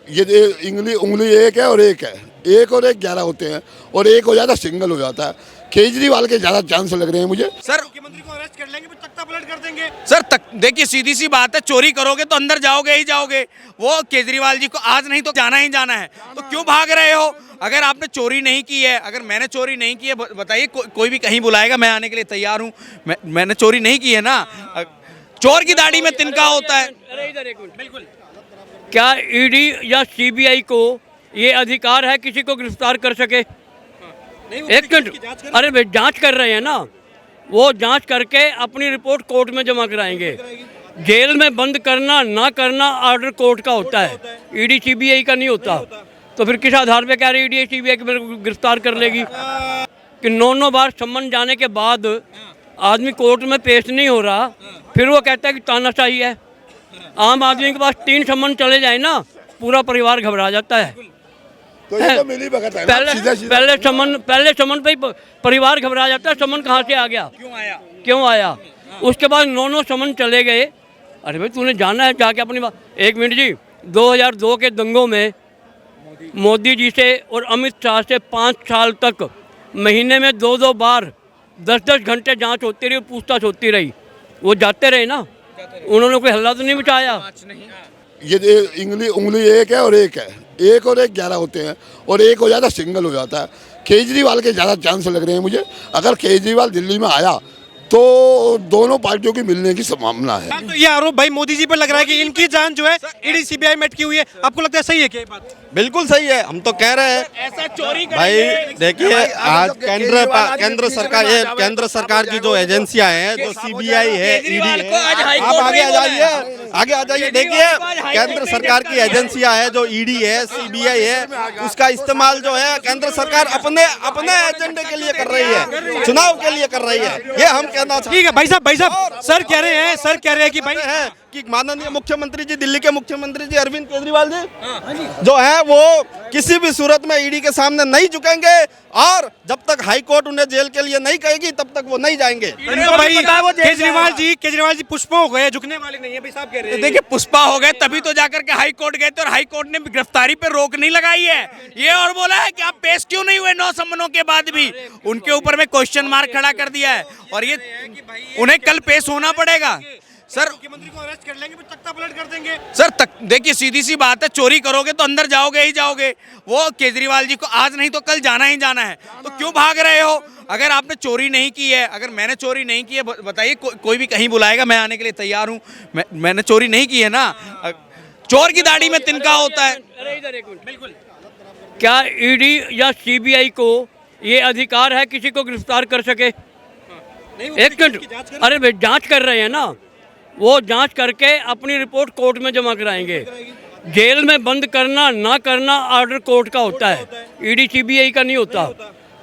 ये उंगली एक है और एक है, एक और एक 11 होते हैं और एक हो जाता सिंगल हो जाता है। केजरीवाल के ज़्यादा चांस लग रहे हैं मुझे। सर मुख्यमंत्री को अरेस्ट कर लेंगे फिर तख्ता पलट कर देंगे। सर देखिए सीधी सी बात है, चोरी करोगे तो अंदर जाओगे ही जाओगे। वो केजरीवाल जी को आज नहीं तो जाना ही जाना है, तो क्यों भाग रहे हो? अगर आपने चोरी नहीं की है, अगर मैंने चोरी नहीं की है, बताइए कोई भी कहीं बुलाएगा, मैं आने के लिए तैयार हूँ। मैंने चोरी नहीं की है ना। चोर की दाढ़ी में तिनका होता है। अरे इधर एक मिनट। बिल्कुल। क्या ईडी या सीबीआई को ये अधिकार है किसी को गिरफ्तार कर सके? एक मिनट, अरे भाई जांच कर रहे हैं ना, वो जांच करके अपनी रिपोर्ट कोर्ट में जमा कराएंगे। जेल में बंद करना ना करना ऑर्डर कोर्ट का होता है, ईडी सीबीआई का नहीं होता। तो फिर किस आधार पे कह रहे ईडी सीबीआई को मेरे को गिरफ्तार कर लेगी? कि 9 बार सम्मन जाने के बाद आदमी कोर्ट में पेश नहीं हो रहा, फिर वो कहता है कि तानाशाही है। आम आदमी के पास 3 सम्मन चले जाए ना, पूरा परिवार घबरा जाता है। तो ये तो मिली भगत है ना, सीधा पहले समन पे ही परिवार घबरा जाता है। समन कहाँ से आ गया, क्यों आया? उसके बाद 9 समन चले गए। अरे भाई तूने जाना है जाके अपनी बात। 1 मिनट जी, 2002 के दंगों में मोदी जी से और अमित शाह से 5 साल तक महीने में 2-2 बार 10-10 घंटे जांच होती रही, पूछताछ होती रही। वो जाते रहे ना, उन्होंने कोई हल्ला तो नहीं मचाया। ये उंगली एक है और एक है, एक और एक 11 होते हैं और एक हो जाता सिंगल हो जाता है। केजरीवाल के ज़्यादा चांस लग रहे हैं मुझे। अगर केजरीवाल दिल्ली में आया तो दोनों पार्टियों की मिलने की संभावना है। तो ये आरोप भाई मोदी जी पर लग रहा है कि इनकी जान जो है ईडी सीबीआई में अटकी हुई है। आपको लगता है सही है क्या ये बात? बिल्कुल सही है, हम तो कह रहे हैं। ऐसा चोरी भाई देखिए, आज केंद्र सरकार की जो एजेंसियां हैं, जो सीबीआई है, ईडी है, आप आगे आ जाइए। देखिए, केंद्र सरकार की एजेंसियां है, जो ईडी है, सीबीआई है, उसका इस्तेमाल जो है केंद्र सरकार अपने एजेंडे के लिए कर रही है, चुनाव के लिए कर रही है। ये हम कहना चाहते हैं। ठीक है भाई साहब, सर कह रहे हैं कि भाई कि माननीय मुख्यमंत्री जी, दिल्ली के मुख्यमंत्री जी अरविंद केजरीवाल जी जो है वो किसी भी सूरत में ईडी के सामने नहीं झुकेंगे, और जब तक हाई कोर्ट उन्हें जेल के लिए नहीं कहेगी तब तक वो नहीं जाएंगे। तो भाई केजरीवाल जी पुष्पा हो गए, झुकने वाले नहीं है भाई साहब कह रहे हैं। देखिए पुष्पा हो गए तभी तो जाकर के हाई कोर्ट गए थे, और हाई कोर्ट ने गिरफ्तारी पे रोक नहीं लगाई है। ये और बोला है कि आप पेश क्यों नहीं हुए 9 सम्मनों के बाद भी, उनके ऊपर में क्वेश्चन मार्क खड़ा कर दिया है, और ये उन्हें कल पेश होना पड़ेगा। सर मुख्यमंत्री को अरेस्ट कर लेंगे फिर तख्ता पलट कर देंगे। सर देखिए सीधी सी बात है, चोरी करोगे तो अंदर जाओगे ही जाओगे। वो केजरीवाल जी को आज नहीं तो कल जाना ही जाना है, तो क्यों भाग रहे हो? अगर आपने चोरी नहीं की है, अगर मैंने चोरी नहीं की है, बताइए कोई भी कहीं बुलाएगा, मैं आने के लिए तैयार हूँ। मैंने चोरी नहीं की है ना। चोर की दाढ़ी में तिनका होता है। अरे इधर एक मिनट। बिल्कुल। क्या ईडी या सीबीआई को ये अधिकार है किसी को गिरफ्तार कर सके? 1 मिनट, अरे भाई जांच कर रहे हैं ना, वो जांच करके अपनी रिपोर्ट कोर्ट में जमा कराएंगे। जेल में बंद करना ना करना ऑर्डर कोर्ट का होता है, ईडी सीबीआई का नहीं होता।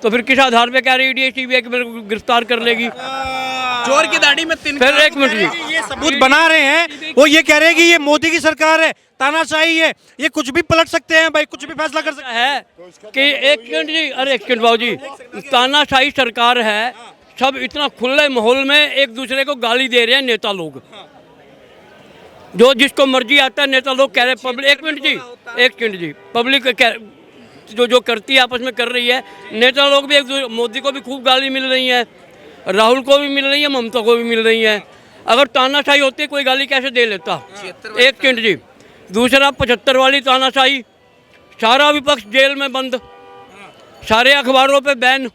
तो फिर किस आधार पे कह रहे ईडी सीबीआई को मेरे को गिरफ्तार कर लेगी? चोर की दाढ़ी में तिनका। फिर 1 मिनट जी, ये सबूत बना रहे हैं, वो ये कह रहे हैं कि ये मोदी की सरकार है, तानाशाही है, ये कुछ भी पलट सकते हैं भाई, कुछ भी फैसला कर सकते हैं। है कि 1 मिनट जी, अरे 1 मिनट बाबू जी, तानाशाही सरकार है, सब इतना खुले माहौल में एक दूसरे को गाली दे रहे हैं नेता लोग, जो जिसको मर्जी आता है नेता लोग कह रहे हैं पब्लिक। 1 मिनट जी, पब्लिक जो करती है आपस में कर रही है, नेता लोग भी एक दूसरे, मोदी को भी खूब गाली मिल रही है, राहुल को भी मिल रही है, ममता को भी मिल रही है। अगर तानाशाही होती कोई गाली कैसे दे लेता? 1 मिनट जी, दूसरा 75 वाली तानाशाही, सारा विपक्ष जेल में बंद, सारे अखबारों पे बैन,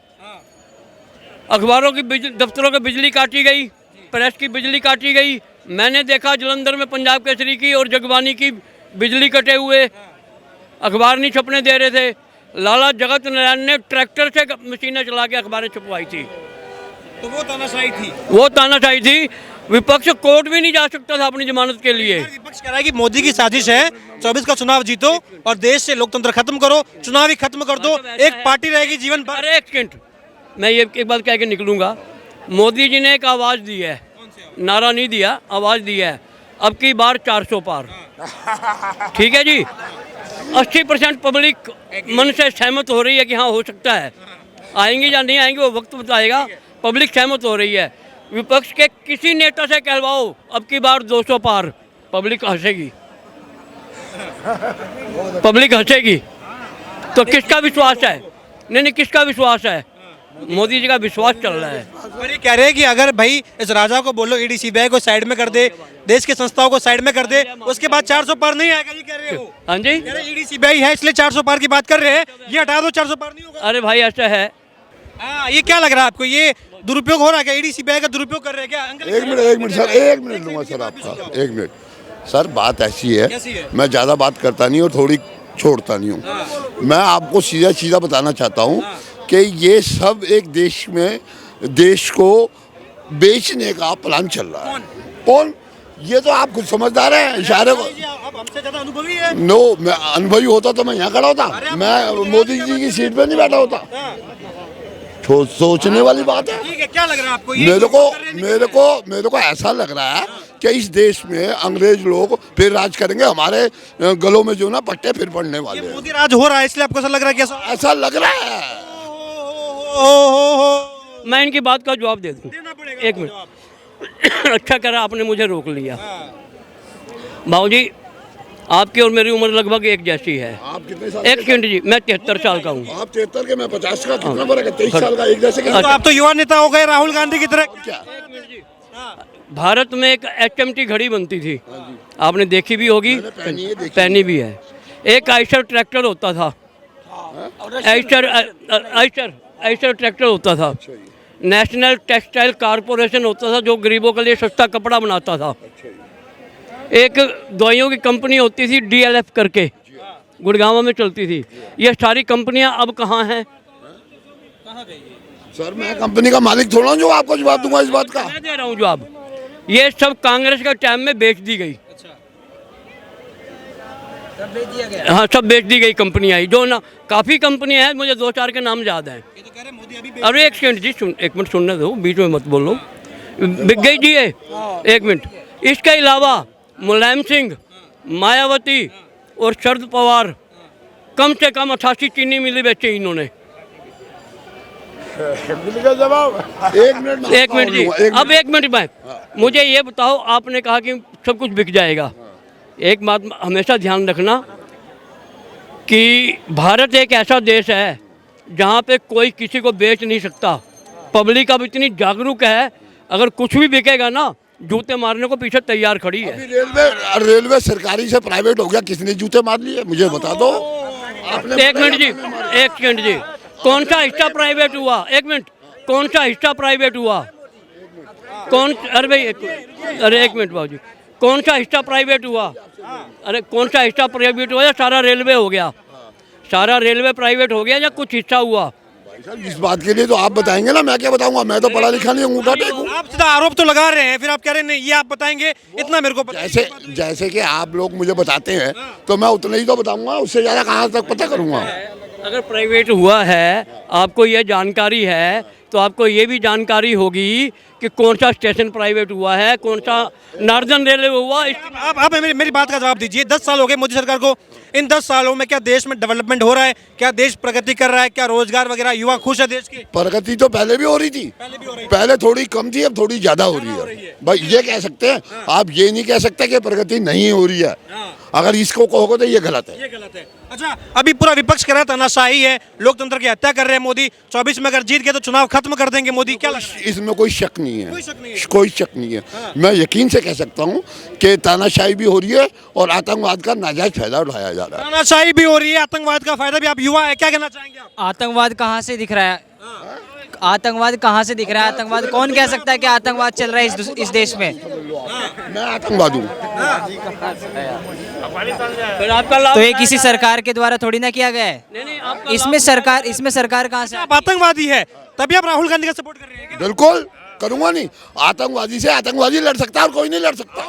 अखबारों की दफ्तरों की बिजली काटी गई, प्रेस की बिजली काटी गई। मैंने देखा जलंधर में पंजाब केसरी की और जगबानी की बिजली कटे हुए, अखबार नहीं छपने दे रहे थे। लाला जगत नारायण ने ट्रैक्टर से मशीनें चला के अखबारें छपवाई थी, तो वो तानाशाही थी। विपक्ष कोर्ट भी नहीं जा सकता था अपनी जमानत के लिए। विपक्ष कह रहा है कि मोदी की साजिश है, 24 का चुनाव जीतो और देश से लोकतंत्र खत्म करो, चुनाव ही खत्म कर दो, एक पार्टी रहेगी जीवन भर। अरे 1 मिनट, मैं ये एक बात कह के निकलूंगा। मोदी जी ने एक आवाज़ दी है, नारा नहीं दिया, आवाज़ दी है, अब की बार 400 पार। ठीक है जी, 80% पब्लिक मन से सहमत हो रही है कि हाँ हो सकता है। आएंगे या नहीं आएंगे वो वक्त बताएगा, पब्लिक सहमत हो रही है। विपक्ष के किसी नेता से कहलवाओ अब की बार 200 पार, पब्लिक हंसेगी। पब्लिक हंसेगी तो किसका विश्वास है? नहीं, किसका विश्वास है? मोदी जी का विश्वास चल रहा है। और ये कह रहे हैं कि अगर भाई इस राजा को बोलो ईडी सीबीआई को साइड में कर दे, देश की संस्थाओं को साइड में कर दे, उसके बाद 400 पार नहीं आएगा, ये कह रहे हो। हाँ जी, कह रहे ईडी सीबीआई है इसलिए 400 पार की बात कर रहे हैं, ये हटा दो 400 पार नहीं होगा। अरे भाई ऐसा है। हाँ, ये क्या लग रहा है आपको, ये दुरुपयोग हो रहा है क्या? ईडी सीबीआई का दुरुपयोग कर रहे हैं क्या? अंकल एक मिनट सर, एक मिनट लूँगा सर आपका, एक मिनट सर। बात ऐसी है, कैसी है? मैं ज़्यादा बात करता नहीं और थोड़ी छोड़ता नहीं हूँ। मैं आपको सीधा सीधा बताना चाहता हूँ कि ये सब एक देश में देश को बेचने का प्लान चल रहा है। कौन? ये तो आप खुद समझदार हैं, इशारे को। आप हमसे ज्यादा अनुभवी है। नो, मैं अनुभवी होता तो मैं यहाँ खड़ा होता, मैं मोदी जी की सीट पे नहीं बैठा होता। सोचने वाली बात है। ठीक है, क्या लग रहा है आपको? ये मेरे को ऐसा लग रहा है कि इस देश में अंग्रेज लोग फिर राज करेंगे, हमारे गलों में जो ना पट्टे फिर पड़ने वाले हैं। मोदी राज हो रहा है इसलिए आपको ऐसा लग रहा है? कैसा ऐसा लग रहा है। मैं इनकी बात का जवाब दे दूं। एक मिनट। अच्छा करा आपने मुझे रोक लिया। बाबूजी, आपकी और मेरी उम्र लगभग एक जैसी है। आप कितने साल? एक सेकंड जी, मैं 73 साल का हूँ। आप 73 के, मैं 50 का, कितना फर्क है? 23 साल का, एक जैसे तो आप तो युवा नेता हो गए राहुल गांधी की तरह। क्या? भारत में एक HMT घड़ी बनती थी, आपने देखी भी होगी, मैंने पहनी है, देखी पहनी भी है। एक आइशर ट्रैक्टर होता था, आइशर ट्रैक्टर होता था। नेशनल टेक्सटाइल कारपोरेशन होता था जो गरीबों के लिए सस्ता कपड़ा बनाता था। एक दवाइयों की कंपनी होती थी DLF करके, गुड़गांव में चलती थी। ये सारी कंपनियां अब कहाँ हैं? सर, मैं कंपनी का मालिक थोड़ा हूँ जो आपको जवाब दूंगा इस बात का। मैं दे रहा हूँ जवाब। ये सब कांग्रेस के टाइम में बेच दी गई। हाँ, सब बेच दी गई कंपनी आई जो ना, काफ़ी कंपनियां हैं, मुझे 2-4 के नाम याद हैं। अरे एक सेकंड जी, एक मिनट सुनने दो, बीच में मत बोलो। बिक गई जी ये, एक मिनट। इसके अलावा मुलायम सिंह, मायावती और शरद पवार कम से कम 88 चीनी मिली बेचे इन्होंने। एक मिनट जी, अब एक मिनट में मुझे ये बताओ, आपने कहा कि सब कुछ बिक जाएगा। एक बात हमेशा ध्यान रखना कि भारत एक ऐसा देश है जहाँ पे कोई किसी को बेच नहीं सकता। पब्लिक अब इतनी जागरूक है, अगर कुछ भी बिकेगा ना, जूते मारने को पीछे तैयार खड़ी है। रेलवे सरकारी से प्राइवेट हो गया, किसने जूते मार लिए मुझे बता दो। एक मिनट जी, एक सेकंड जी, कौन सा हिस्सा प्राइवेट हुआ? एक मिनट, कौन सा हिस्सा प्राइवेट हुआ? कौन? अरे भाई अरे एक मिनट बाबूजी, कौन सा हिस्सा प्राइवेट हुआ? अरे कौन सा हिस्सा प्राइवेट हुआ या सारा रेलवे हो गया? सारा रेलवे प्राइवेट हो गया या कुछ हिस्सा हुआ? इस बात के लिए तो आप बताएंगे ना, मैं क्या बताऊंगा? मैं तो पढ़ा लिखा नहीं हूँ, अंगूठा टेकूं। आप सीधा आरोप तो लगा रहे हैं, फिर आप कह रहे हैं नहीं ये आप बताएंगे, इतना मेरे को पता है। जैसे कि आप लोग मुझे बताते हैं तो मैं उतना ही तो बताऊंगा, उससे ज़्यादा कहाँ तक पता करूँगा? अगर प्राइवेट हुआ है, आपको ये जानकारी है, तो आपको ये भी जानकारी होगी कि कौन सा स्टेशन प्राइवेट हुआ है, कौन सा नॉर्दर्न रेलवे हुआ। आप मेरी बात का जवाब दीजिए। 10 साल हो गए मोदी सरकार को, इन 10 सालों में क्या देश में डेवलपमेंट हो रहा है? क्या देश प्रगति कर रहा है? क्या रोजगार वगैरह, युवा खुश है देश की? प्रगति तो पहले भी हो रही थी, पहले थोड़ी कम थी, अब थोड़ी ज़्यादा हो रही है। भाई ये कह सकते हैं, आप ये नहीं कह सकते कि प्रगति नहीं हो रही है। अगर इसको कहोगे तो ये गलत है। ये गलत है। अच्छा, अभी पूरा विपक्ष कह रहा है तानाशाही है, लोकतंत्र की हत्या कर रहे हैं मोदी। 24 में अगर जीत गए तो चुनाव खत्म कर देंगे मोदी। क्या लगता है? इसमें कोई शक नहीं है, कोई शक नहीं है। कोई शक नहीं है। मैं यकीन से कह सकता हूँ कि तानाशाही भी हो रही है और आतंकवाद का नाजायज फायदा उठाया जा रहा है। तानाशाही भी हो रही है, आतंकवाद का फायदा भी। आप युवा है, क्या कहना चाहेंगे आप? आतंकवाद कहाँ से दिख रहा है? आतंकवाद कहाँ से दिख रहा है? आतंकवाद कौन कह सकता है कि आतंकवाद चल रहा है इस देश में? मैं आतंकवाद हूँ। फिर आपका लाभ तो ये किसी सरकार के द्वारा थोड़ी ना किया गया है। नहीं, आपका इसमें सरकार कहाँ से? आप आतंकवादी है तभी आप राहुल गांधी का सपोर्ट कर रहे हैं क्या? बिल्कुल करूँगा नहीं। आतंकवादी से आतंकवादी लड़ सकता है और कोई नहीं लड़ सकता।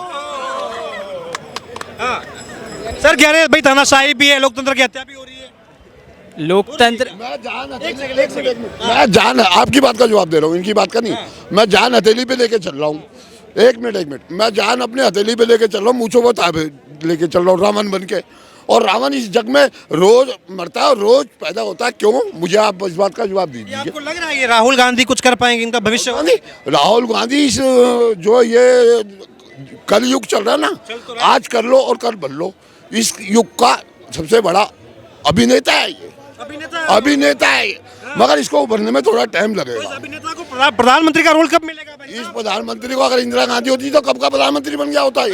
सर कह रहे हैं भाई तानाशाही भी है, लोकतंत्र की हत्या भी हो रही है। लोकतंत्र मैं जान आपकी बात का जवाब दे रहा हूँ, इनकी बात का नहीं। मैं जान हथेली पे लेके चल रहा हूँ। एक मिनट, मैं जान अपने हथेली पे लेके चल रहा हूँ, मूंछों पर ताबे लेके चल रहा हूँ, रावण बन के। और रावण इस जग में रोज मरता है और रोज पैदा होता है। क्यों? मुझे आप इस बात का जवाब दीजिए। आपको लग रहा है ये राहुल गांधी कुछ कर पाएंगे, इनका भविष्य? राहुल गांधी इस जो ये कलयुग चल रहा है ना, आज कर लो और कल बन लो। इस युग का सबसे बड़ा अभिनेता है ये, अभिनेता है ये, मगर इसको उभरने में थोड़ा टाइम लगेगा। अभिनेता को प्रधानमंत्री का रोल कब मिलेगा भाई? इस प्रधानमंत्री को अगर इंदिरा गांधी होती तो कब का प्रधानमंत्री बन गया होता है।